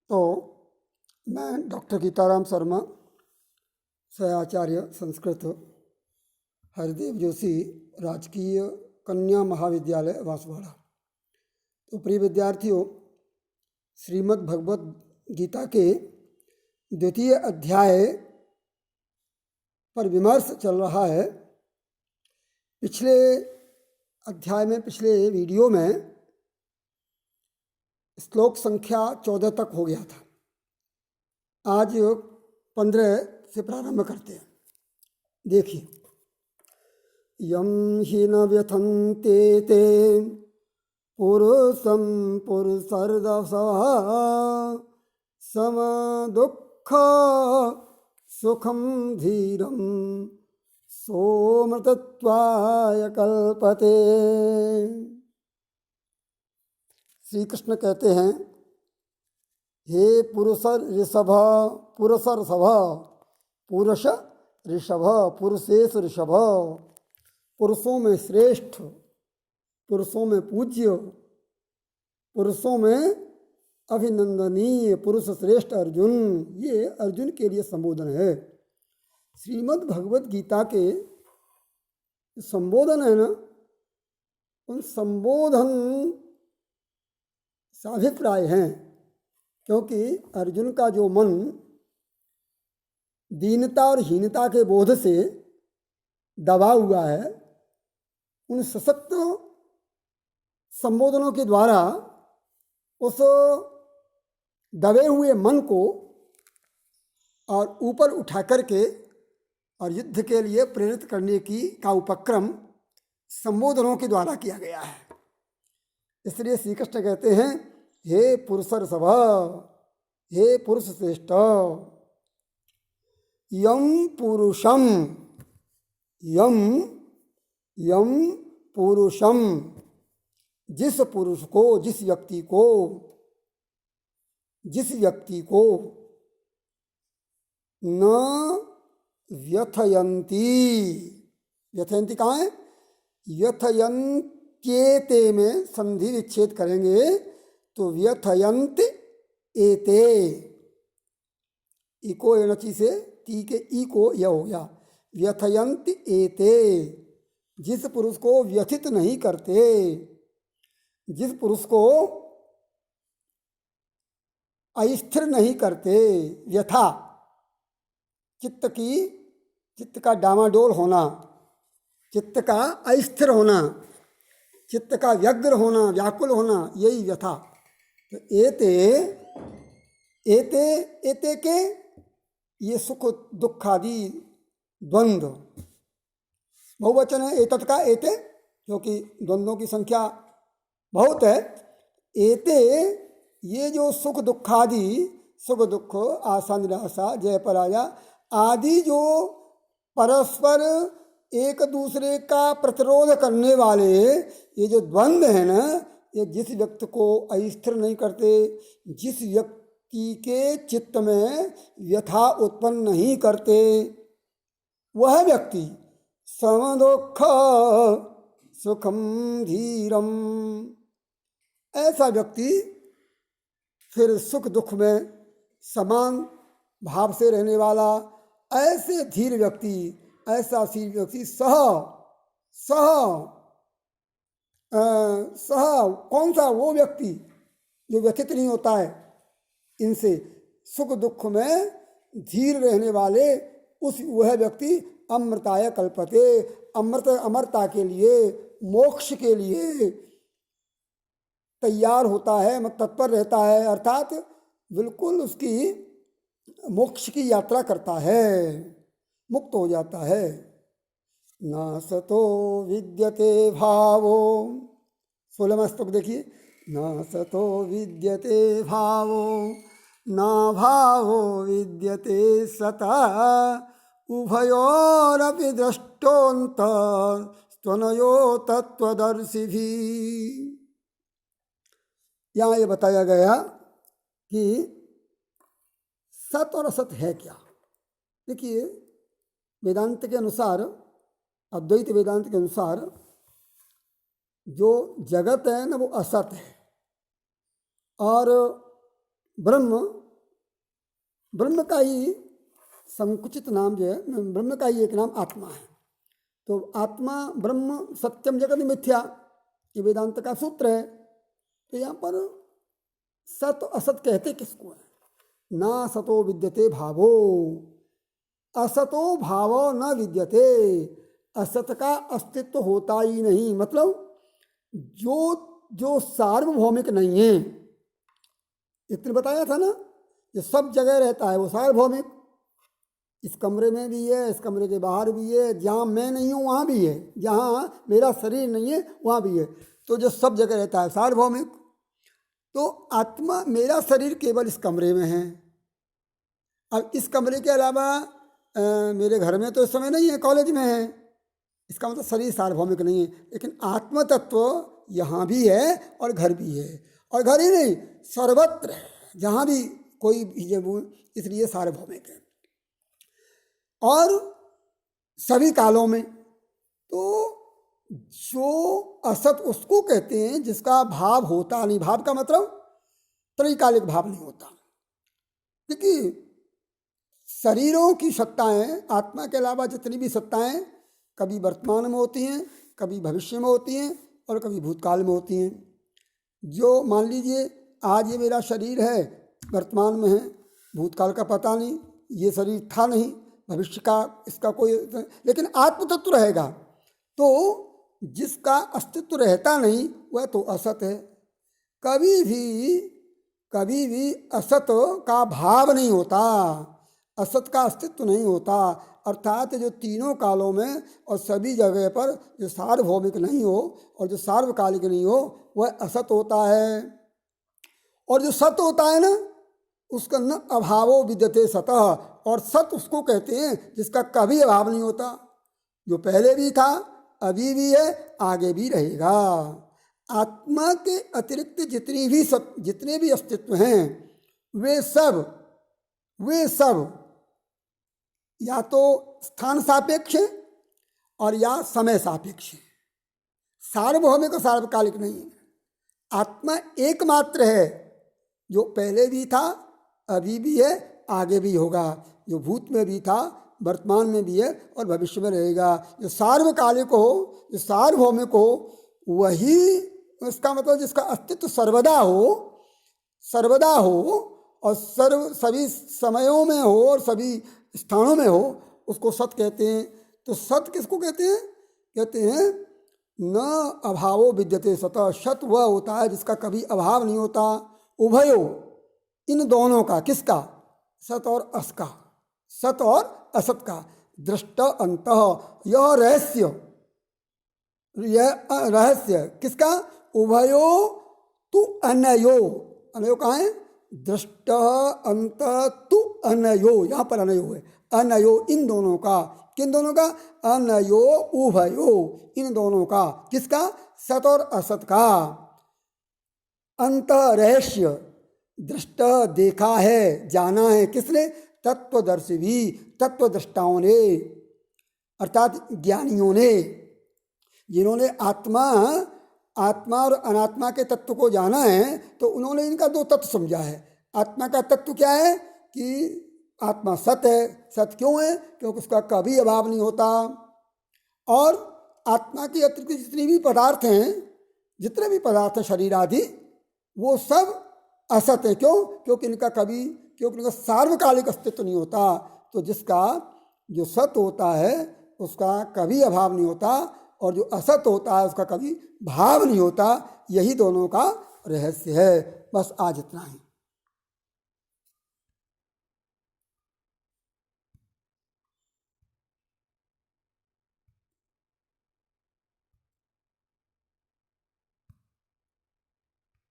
तो मैं doctor Gitarama Sharma, सहआचार्य Sanskrit, Haridev Joshi राजकीय कन्या महाविद्यालय बांसवाड़ा। तो प्रिय विद्यार्थियों, श्रीमद् भगवत गीता के द्वितीय अध्याय पर विमर्श चल रहा है। पिछले अध्याय में, पिछले वीडियो में श्लोक संख्या 14 तक हो गया था। आज 15 से प्रारंभ करते हैं। देखिए, यम हि न व्यथन्ते ते पुरुषं पुरुषर्दशः सम दुःख सुखम धीरम सोमृतत्वाय कल्पते। श्री कृष्ण कहते हैं, हे पुरुष ऋषभ, पुरुष ऋषभ, पुरुष ऋषभ, पुरुषेश ऋषभ, पुरुषों में श्रेष्ठ, पुरुषों में पूज्य, पुरुषों में अभिनंदनीय, पुरुष श्रेष्ठ अर्जुन। ये अर्जुन के लिए संबोधन है। श्रीमद् भगवत गीता के संबोधन है ना, उन संबोधन से अभिप्राय हैं, क्योंकि अर्जुन का जो मन दीनता और हीनता के बोध से दबा हुआ है, उन सशक्त संबोधनों के द्वारा उस दबे हुए मन को और ऊपर उठा करके और युद्ध के लिए प्रेरित करने का उपक्रम संबोधनों के द्वारा किया गया है। इसलिए श्री कृष्ण कहते हैं, हे पुरुष ऋषभ, हे पुरुष श्रेष्ठ, यम पुरुषम, यम यम पुरुषम, जिस पुरुष को, जिस व्यक्ति को, जिस व्यक्ति को न व्यथयन्ति, व्यथयन्ति कहाँ है? व्यथयन्त्येते में संधि विच्छेद करेंगे तो व्यथयन्त एते, इको एनची से ती के ई को यह हो गया, व्यथयन्त एते, जिस पुरुष को व्यथित नहीं करते, जिस पुरुष को अस्थिर नहीं करते। व्यथा चित्त का डामाडोल होना, चित्त का अस्थिर होना, चित्त का व्यग्र होना, व्याकुल होना, यही व्यथा। तो एते एते एते के ये सुख दुख आदि द्वंद्व, बहुवचन है एतत् का, एते, क्योंकि द्वंद्वों की संख्या बहुत है। एते, ये जो सुख दुखादि, सुख दुख, आशा निराशा, जय पराजय आदि जो परस्पर एक दूसरे का प्रतिरोध करने वाले ये जो द्वंद्व है ना, ये जिस व्यक्ति को अस्थिर नहीं करते, जिस व्यक्ति के चित्त में व्यथा उत्पन्न नहीं करते, वह व्यक्ति समदुःख सुखम धीरम, ऐसा व्यक्ति फिर सुख दुख में समान भाव से रहने वाला, ऐसे धीर व्यक्ति, ऐसा शील व्यक्ति सह कौन सा? वो व्यक्ति जो व्यथित नहीं होता है इनसे, सुख दुख में धीर रहने वाले, वह व्यक्ति अमृताय कल्पते, अमरता के लिए, मोक्ष के लिए तैयार होता है, तत्पर रहता है, अर्थात बिल्कुल उसकी मोक्ष की यात्रा करता है, मुक्त हो जाता है। न सतो विद्यते भावो, 16वां श्लोक देखिए, न सतो विद्यते भावो न भावो विद्यते सतः उभयोरपि दृष्टोऽन्तः त्वनयो तत्त्वदर्शिभिः। यहाँ ये बताया गया कि सत और असत है क्या। देखिए, वेदांत के अनुसार, अद्वैत वेदांत के अनुसार जो जगत है ना, वो असत है, और ब्रह्म, ब्रह्म का ही संकुचित नाम जो है, ब्रह्म का ही एक नाम आत्मा है। तो आत्मा ब्रह्म सत्यम जगत मिथ्या, ये वेदांत का सूत्र है। तो यहाँ पर सत असत कहते किसको है? ना सतो विद्यते भावो, असतो भावो न विद्यते, असत का अस्तित्व होता ही नहीं। मतलब जो सार्वभौमिक नहीं है, इतने बताया था ना, ये सब जगह रहता है वो सार्वभौमिक। इस कमरे में भी है, इस कमरे के बाहर भी है, जहाँ मैं नहीं हूँ वहाँ भी है, जहाँ मेरा शरीर नहीं है वहाँ भी है। तो जो सब जगह रहता है सार्वभौमिक। तो आत्मा, मेरा शरीर केवल इस कमरे में है। अब इस कमरे के अलावा मेरे घर में तो इस समय नहीं है, कॉलेज में है, इसका मतलब शरीर सार्वभौमिक नहीं है। लेकिन आत्म तत्व यहाँ भी है और घर भी है, और घर ही नहीं सर्वत्र है, जहाँ भी कोई भी, इसलिए सार्वभौमिक है। और सभी कालों में। तो जो असत उसको कहते हैं जिसका भाव होता नहीं। भाव का मतलब त्रैकालिक भाव नहीं होता, क्योंकि शरीरों की सत्ताएं, आत्मा के अलावा जितनी भी सत्ताएं, कभी वर्तमान में होती हैं, कभी भविष्य में होती हैं, और कभी भूतकाल में होती हैं। जो मान लीजिए आज ये मेरा शरीर है, वर्तमान में है, भूतकाल का पता नहीं, ये शरीर था नहीं, भविष्य का इसका कोई, लेकिन आत्म तत्व रहेगा। तो जिसका अस्तित्व रहता नहीं वह तो असत है। कभी भी असत का भाव नहीं होता, असत का अस्तित्व नहीं होता। अर्थात जो तीनों कालों में और सभी जगह पर जो सार्वभौमिक नहीं हो और जो सार्वकालिक नहीं हो वह असत होता है। और जो सत होता है ना, उसका न अभावो विद्यते सतः, और सत उसको कहते हैं जिसका कभी अभाव नहीं होता, जो पहले भी था, अभी भी है, आगे भी रहेगा। आत्मा के अतिरिक्त जितने भी अस्तित्व हैं वे सब या तो स्थान सापेक्ष है और या समय सापेक्ष है, सार्वभौमिक और सार्वकालिक नहीं है। आत्मा एकमात्र है, जो पहले भी था, अभी भी है, आगे भी होगा, जो भूत में भी था, वर्तमान में भी है और भविष्य में रहेगा। जो सार्वकालिक हो, जो सार्वभौमिक हो, वही इसका मतलब जिसका अस्तित्व सर्वदा हो और सभी समयों में हो और सभी स्थानों में हो, उसको सत कहते हैं। तो सत किसको कहते हैं? कहते हैं न अभावो विद्यते सतः। सत वह होता है जिसका कभी अभाव नहीं होता। उभयो, इन दोनों का, किसका? सत और अस का, सत और असत का। दृष्ट अंतः, यह रहस्य किसका? उभयो तु अनयो। अनयो कहाँ है? दृष्ट अंत तु अनयो, यहाँ पर अनयो है। अनयो, इन दोनों का। किन दोनों का? अनयो उभयो, इन दोनों का। किसका? सत और असत का। अंत रहस्य, दृष्ट देखा है, जाना है, किसने? तत्वदर्शी भी, तत्वदृष्टाओं ने, अर्थात ज्ञानियों ने, जिन्होंने आत्मा और अनात्मा के तत्व को जाना है, तो उन्होंने इनका दो तत्व समझा है। आत्मा का तत्व क्या है? कि आत्मा सत है। सत क्यों है? क्योंकि उसका कभी अभाव नहीं होता। और आत्मा के अतिरिक्त जितने भी पदार्थ हैं, शरीर आदि, वो सब असत है। क्यों? क्योंकि इनका सार्वकालिक अस्तित्व नहीं होता। तो जिसका जो सत होता है उसका कभी अभाव नहीं होता, और जो असत होता है उसका कभी भाव नहीं होता। यही दोनों का रहस्य है। बस आज इतना ही।